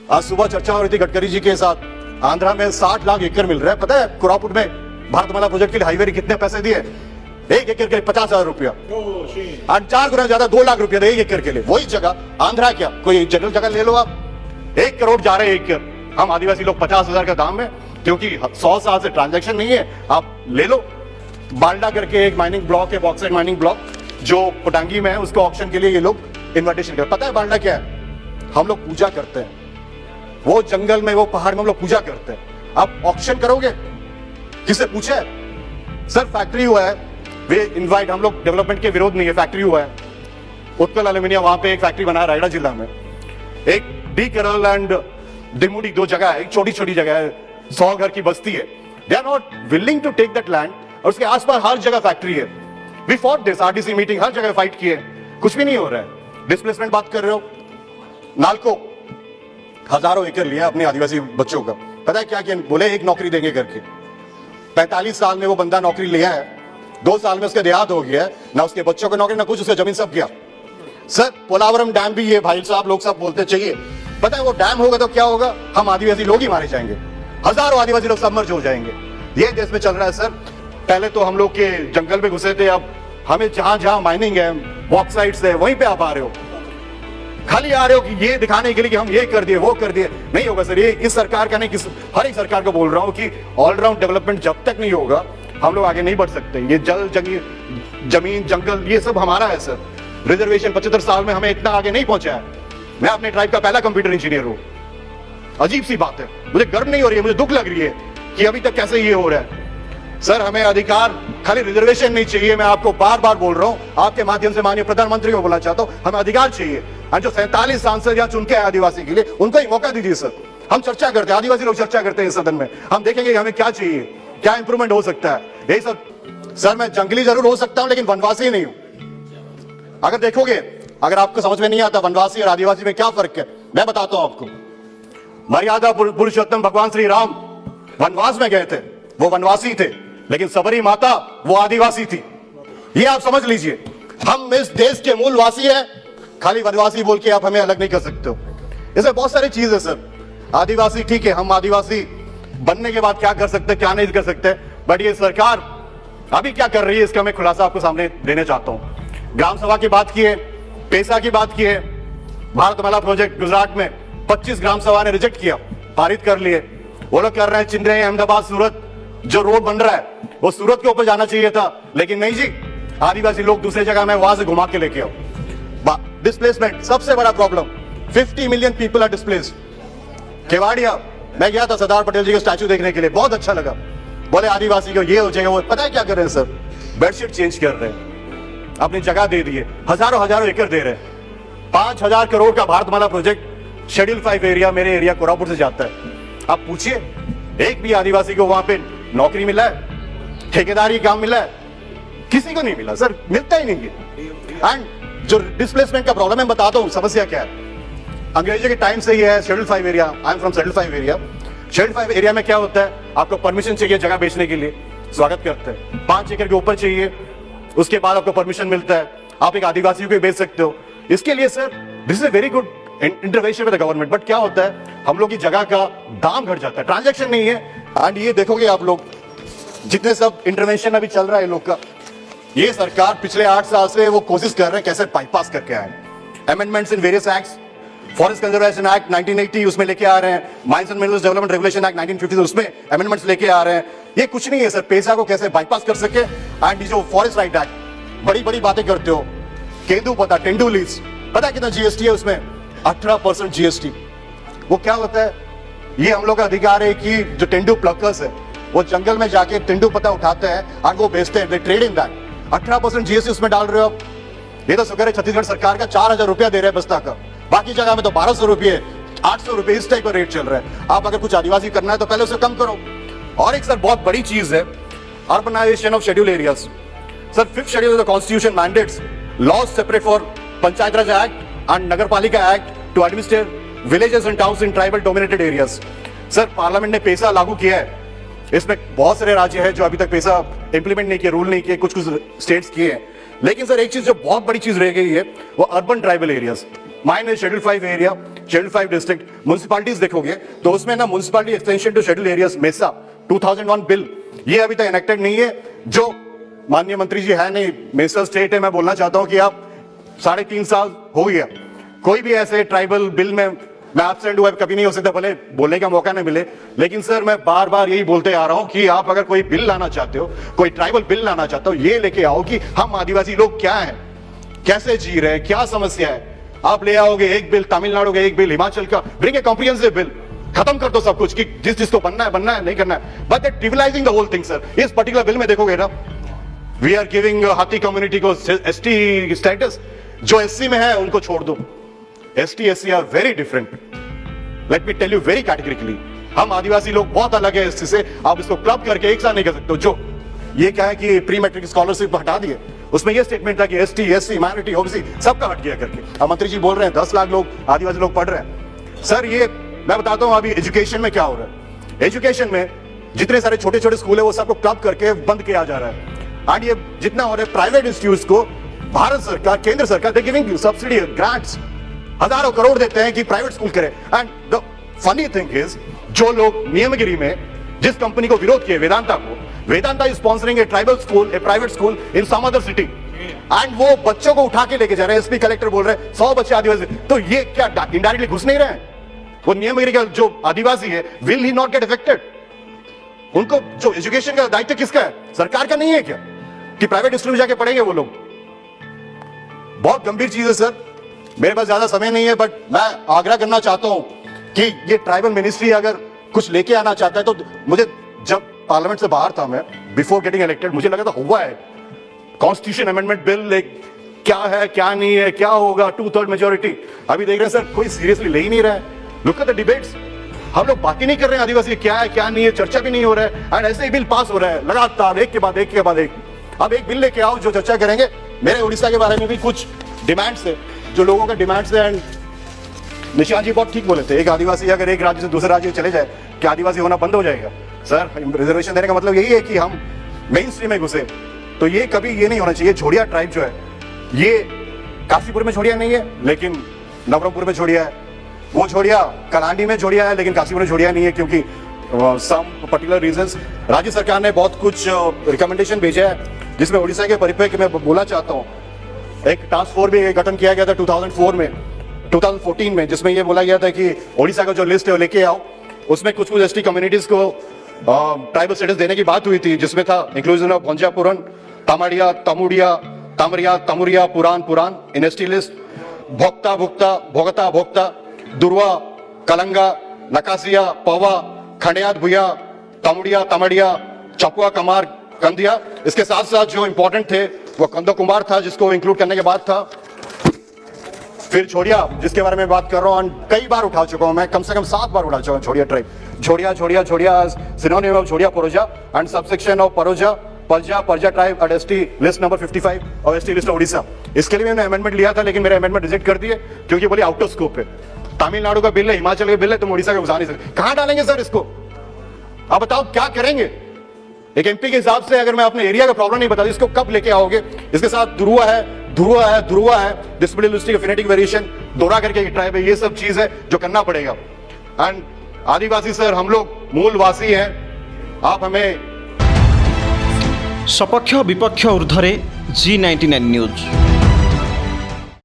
आज सुबह चर्चा हो रही थी गडकरी जी के साथ, आंध्रा में 60 लाख एकड़ मिल रहा है। पता है कोरापुट में भारतमाला प्रोजेक्ट के लिए हाईवे कितने पैसे दिए? एक एकड़ के लिए 50,000 रुपया, और 4 गुना ज्यादा 2 लाख रुपया एक एकड़ के लिए। वही जगह आंध्रा क्या, कोई जनरल जगह ले लो आप, 1 करोड़ जा रहे हैं एकड़। हम आदिवासी लोग 50,000 का दाम है, क्योंकि 100 साल से ट्रांजैक्शन नहीं है, आप ले लो। बाल्डा करके एक माइनिंग ब्लॉक है, बॉक्साइट माइनिंग ब्लॉक, जो पोटांगी में है, उसको ऑक्शन के लिए ये लोग इन्विटेशन करते। पता है बाल्डा क्या है? हम लोग पूजा करते हैं, वो जंगल में, वो पहाड़ में हम लोग पूजा करते हैं। आप ऑक्शन करोगे? किसे पूछे? सर फैक्ट्री हुआ है, वे इनवाइट, हम लोग डेवलपमेंट के विरोध नहीं है, फैक्ट्री हुआ है। उत्कल एल्यूमिनियम वहां पे एक फैक्ट्री बना है रायगढ़ जिला में। एक डी करल एंड डिमुडी 2 जगह है, एक छोटी छोटी जगह है, 100 घर की बस्ती है। They are not willing to take that land, और उसके आसपास हर जगह फैक्ट्री है। We fought this, RDC meeting, हर जगह फाइट किए, कुछ भी नहीं हो रहा है। डिस्प्लेसमेंट बात कर रहे हो, नालको हजारों एकड़ लिया अपने आदिवासी बच्चों का। पता है क्या किया? बोले एक नौकरी देंगे करके। 45 साल में वो बंदा नौकरी लिया है, 2 साल में उसका देहात हो गया है, ना उसके बच्चों को नौकरी, ना कुछ, उसका जमीन सब गया। सर पोलावरम डैम भी ये भाई साहब लोग सब बोलते चाहिए। पता है वो डैम होगा तो क्या होगा? हम आदिवासी लोग ही मारे जाएंगे, हजारों आदिवासी लोग सबमर्ज हो जाएंगे। ये देश में चल रहा है सर। पहले तो हम लोग के जंगल में घुसे थे, अब हमें जहां जहां माइनिंग है, बॉक्साइट्स है, वहीं पे आप आ रहे हो। खाली आ रहे हो कि ये दिखाने के लिए कि हम ये कर दिए, वो कर दिए। नहीं होगा सर, ये इस सरकार का नहीं, हर एक सरकार को बोल रहा हूं कि ऑलराउंड डेवलपमेंट जब तक नहीं होगा हम लोग आगे नहीं बढ़ सकते। ये जल जमीन जंगल ये सब हमारा है सर। रिजर्वेशन 75 साल में हमें इतना आगे नहीं पहुंचा है। मैं अपने ट्राइब का पहला कंप्यूटर इंजीनियर हूं। अजीब सी बात है, मुझे गर्व नहीं हो रही है, मुझे दुख लग रही है कि अभी तक कैसे ये हो रहा है। सर हमें अधिकार, खाली रिजर्वेशन नहीं चाहिए। मैं आपको बार बार बोल रहा हूं, आपके माध्यम से माननीय प्रधानमंत्री को बोलना चाहता हूं, हमें अधिकार चाहिए। और जो 47 सांसद यहाँ चुन के आए आदिवासी के लिए, उनको ही मौका दीजिए सर। हम चर्चा करते हैं, आदिवासी लोग चर्चा करते हैं इस सदन में, हम देखेंगे हमें क्या चाहिए, क्या इंप्रूवमेंट हो सकता है। यही सर मैं जंगली जरूर हो सकता हूं, लेकिन वनवासी नहीं हूं। अगर देखोगे, अगर आपको समझ में नहीं आता वनवासी और आदिवासी में क्या फर्क है, मैं बताता हूं आपको। मर्यादा पुरुषोत्तम भगवान श्री राम वनवास में गए थे, वो वनवासी थे, लेकिन सबरी माता वो आदिवासी थी। ये आप समझ लीजिए, हम इस देश के मूलवासी हैं, खाली वनवासी बोल के आप हमें अलग नहीं कर सकते हो। इसमें बहुत सारी चीज है सर। आदिवासी ठीक है, हम आदिवासी बनने के बाद क्या कर सकते हैं, क्या नहीं कर सकते, बट ये सरकार अभी क्या कर रही है, इसका मैं खुलासा आपको सामने देना चाहता हूं। ग्राम सभा की बात की है, पैसा की बात की है। भारतमाला प्रोजेक्ट गुजरात में 25 ग्राम सभा ने रिजेक्ट किया, पारित कर लिए। वो लोग कर रहे हैं चेन्नई, अहमदाबाद, सूरत, जो रोड बन रहा है वो सूरत के ऊपर जाना चाहिए था, लेकिन नहीं जी, आदिवासी लोग दूसरे जगह में वहां से घुमा के लेके आओ। डिस्प्लेसमेंट सबसे बड़ा problem, 50 million people are displaced. Kevadia मैं गया था सरदार पटेल जी का स्टैचू देखने के लिए, बहुत अच्छा लगा। बोले आदिवासी को ये हो जाएगा, वो पता है क्या कर रहे हैं सर? बेडशीट चेंज कर रहे हैं, अपनी जगह दे दिए, हजारों एकड़ दे रहे हैं। 5,000 करोड़ का भारतमाला प्रोजेक्ट शेड्यूल 5 एरिया, मेरे एरिया कोरापुट से जाता है। आप पूछिए, एक भी आदिवासी को वहां पे नौकरी मिला है, ठेकेदारी काम मिला है? किसी को नहीं मिला सर, मिलता ही नहीं है। एंड जो डिस्प्लेसमेंट का प्रॉब्लम है, बताता हूं समस्या क्या है। अंग्रेजों के टाइम से ही है schedule 5 area. I am from schedule 5 area. Schedule 5 area में क्या होता है, आपको परमिशन चाहिए जगह बेचने के लिए, स्वागत करते हैं। 5 एकड़ के ऊपर चाहिए, उसके बाद आपको परमिशन मिलता है, आप एक आदिवासी को बेच सकते हो। इसके लिए sir this is a very good intervention with the government. But क्या होता है, हम लोग की जगह का दाम घट जाता है, ट्रांजैक्शन नहीं है। एंड ये देखोगे आप लोग, जितने सब इंटरवेंशन अभी चल रहा है लोग का, ये सरकार पिछले 8 साल से वो कोशिश कर रहे हैं कैसे बाईपास करके आए। Amendments in various acts, forest conservation act 1980 उसमें लेके आ रहे हैं, mines and minerals development regulation act 1950 उसमें अमेंडमेंट्स लेके आ रहे हैं। ये कुछ नहीं है सर, पैसा को कैसे बाईपास कर सके। एंड जो फॉरेस्ट राइट एक्ट, बड़ी बड़ी बातें करते हो, केंदू पता, टेंडू लीज, पता कितना जीएसटी है उसमें? 18% जीएसटी। वो क्या होता है, ये हम लोग का अधिकार है कि जो टेंडू प्लकर्स है वो जंगल में जाके तेंदू पत्ता उठाते हैं और वो बेचते हैं, दे ट्रेड इन दैट। 18% जीएसटी उसमें डाल रहे हो आप। ये तो शुक्र है छत्तीसगढ़ सरकार का 4,000 रुपया दे रहे हैं बस्ता का, बाकी जगह में तो 1200 रुपये, 800 रुपये, इस टाइप का रेट चल रहा है। आप अगर कुछ आदिवासी करना है तो पहले उसे कम करो। और एक सर बहुत बड़ी चीज है, urbanisation of schedule areas. Sir 5th schedule of the constitution mandates laws separate for panchayat raj act and nagar palika act to administer villages and towns in tribal dominated areas. Sir parliament ने पैसा लागू किया है, इसमें बहुत सारे राज्य हैं जो अभी तक पैसा इंप्लीमेंट नहीं किए, रूल नहीं किए, कुछ स्टेट्स किए हैं। लेकिन सर एक चीज जो बहुत बड़ी चीज रह गई है वो urban tribal areas. Mine schedule 5 area schedule 5 district municipalities देखोगे तो उसमें ना municipality extension to schedule areas MESA 2001 bill ये अभी तक एनेक्टेड नहीं है। जो माननीय मंत्री जी है नहीं, मेसा स्टेट है, मैं बोलना चाहता हूं कि आप 3.5 साल हो गया, कोई भी ऐसे ट्राइबल बिल में मैं एब्सेंट हुआ कभी नहीं हो सकता, भले बोलने का मौका नहीं मिले, लेकिन सर मैं बार बार यही बोलते आ रहा हूं कि आप अगर कोई बिल लाना चाहते हो, कोई ट्राइबल बिल लाना चाहते हो, ये लेके आओ कि हम आदिवासी लोग क्या हैं, कैसे जी रहे हैं, क्या समस्या है। आप ले आओगे एक बिल तमिलनाडु का, एक बिल हिमाचल का, ब्रिंग ए कॉम्प्रिहेंसिव बिल, खत्म कर दो सब कुछ कि जिस जिसको बनना है नहीं करना है, but trivialising the whole thing. Sir इस पर्टिकुलर बिल में देखोगे ना, we are giving Hatti community को एसटी स्टेटस, जो एससी में है उनको छोड़ दो। ST SC are very different, let me tell you very categorically, हम आदिवासी लोग बहुत अलग है एससी से, आप इसको क्लब करके एक साथ नहीं कर सकते। जो ये क्या है कि प्री मैट्रिक स्कॉलरशिप हटा दिए, उसमें ये स्टेटमेंट था कि एसटी एससी माइनॉरिटी ओबीसी सबका हट गया करके। अब मंत्री जी बोल रहे हैं 10 लाख लोग आदिवासी लोग पढ़ रहे हैं। सर ये मैं बताता हूं अभी एजुकेशन में क्या हो रहा है। एजुकेशन में जितने सारे छोटे छोटे स्कूल है वो सबको क्लब करके बंद किया जा रहा है, एंड ये जितना हो रहा है प्राइवेट इंस्टीट्यूट्स को भारत सरकार, केंद्र सरकार दे गिविंग सब्सिडी ग्रांट्स, हजारों करोड़ देते हैं कि प्राइवेट स्कूल करे। And the funny thing is, जो लोग नियमगिरी में जिस कंपनी को विरोध किए, Vedanta is sponsoring a tribal school, a private school in some other city, and वो बच्चों को उठा के लेके जा रहे हैं। एसपी कलेक्टर बोल रहे हैं 100 बच्चे आदिवासी, तो ये क्या इनडायरेक्टली घुस नहीं रहे हैं? वो नियमगिरी का जो आदिवासी है, will he not get affected? उनको जो एजुकेशन का दायित्व किसका है? सरकार का नहीं है क्या कि प्राइवेट स्कूल में जाके पढ़ेंगे वो लोग? बहुत गंभीर चीज है सर। मेरे पास ज्यादा समय नहीं है, बट मैं आग्रह करना चाहता हूं कि ये ट्राइबल मिनिस्ट्री अगर कुछ लेके आना चाहता है तो मुझे, जब पार्लियामेंट से बाहर था मैं, बिफोर गेटिंग इलेक्टेड, मुझे लगा था हुआ है कॉन्स्टिट्यूशन अमेंडमेंट बिल, एक क्या है क्या नहीं है, क्या होगा, 2/3 मेजोरिटी। अभी देख रहे हैं सर कोई सीरियसली ले ही नहीं रहा है। लुक एट द डिबेट्स, हम लोग बात ही नहीं कर रहे हैं आदिवासी क्या है क्या नहीं है, चर्चा भी नहीं हो रहा है, एंड ऐसे ही बिल पास हो रहा है लगातार, एक के बाद एक के बाद एक। अब एक बिल लेके आओ जो चर्चा करेंगे। मेरे उड़ीसा के बारे में भी कुछ डिमांड्स है, जो लोगों का डिमांड्स है, एंड निशान जी बहुत ठीक बोले थे, एक आदिवासी अगर एक राज्य से दूसरे राज्य चले जाए क्या आदिवासी होना बंद हो जाएगा? सर रिजर्वेशन देने का मतलब यही है कि हम मेन स्ट्रीम में घुसे, तो ये कभी ये नहीं होना चाहिए। झोड़िया ट्राइब जो है, ये काशीपुर में झोड़िया नहीं है लेकिन नवरंगपुर में झोड़िया है, वो झोड़िया कलांडी में झोड़िया है लेकिन काशीपुर में झोड़िया नहीं है, क्योंकि सम पर्टिकुलर रीजंस। राज्य सरकार ने बहुत कुछ रिकमेंडेशन भेजा है, जिसमें उड़ीसा के परिप्रेक्ष्य में बोलना चाहता हूँ। एक टास्क फोर्स भी गठन किया गया था 2014 में, जिसमें यह बोला गया था कि उड़ीसा का जो लिस्ट है वो लेके आओ। उसमें कुछ एसटी कम्युनिटीज को ट्राइबल स्टेटस देने की बात हुई थी, जिसमें था इंक्लूजन ऑफ भंजापुरन, तमाड़िया, तमुड़िया, तमरिया, तमुरिया, पुरान इन एसटी लिस्ट, भोक्ता, भोगता, भोक्ता, दुर्वा, कलंगा, नकासिया, पवा, खंडियात, भुया, तमुड़िया, तमड़िया, चपुआ, कमार, कंदिया। इसके साथ साथ जो इंपॉर्टेंट थे वो कंदो कुमार था, जिसको इंक्लूड करने के बाद था। फिर छोड़िया, जिसके बारे में बात कर रहा हूँ, कई बार उठा चुका हूं मैं, कम से कम 7 बार उठा चुका हूं। छोड़िया ट्राइब, छोड़िया synonym of Chhodia Paroja and subsection of Paroja Parja tribe at ST list number 55 और एसटी लिस्ट ऑफ उड़ीसा। इसके लिए मैंने अमेंडमेंट लिया था, लेकिन मेरे अमेंडमेंट रिजेक्ट कर दिए क्योंकि बोले आउट ऑफ स्कोप है। तमिलनाडु का बिल है, हिमाचल का बिल है, तुम उड़ीसा का घुसा नहीं सकते। कहां डालेंगे सर इसको? आप बताओ क्या करेंगे? एक एमपी के हिसाब से अगर मैं अपने एरिया का प्रॉब्लम नहीं बता दूं, इसको कब लेके आओगे? इसके साथ ध्रुवा है, डिसेबिलिटी लिस्टिंग, फिनेटिक वेरिएशन, दोरा करके ट्राइब है, ये सब चीज है जो करना पड़ेगा। एंड आदिवासी सर, हम लोग मूलवासी हैं, आप हमें सपक्ष विपक्ष ऊर्ध्वे G99 न्यूज।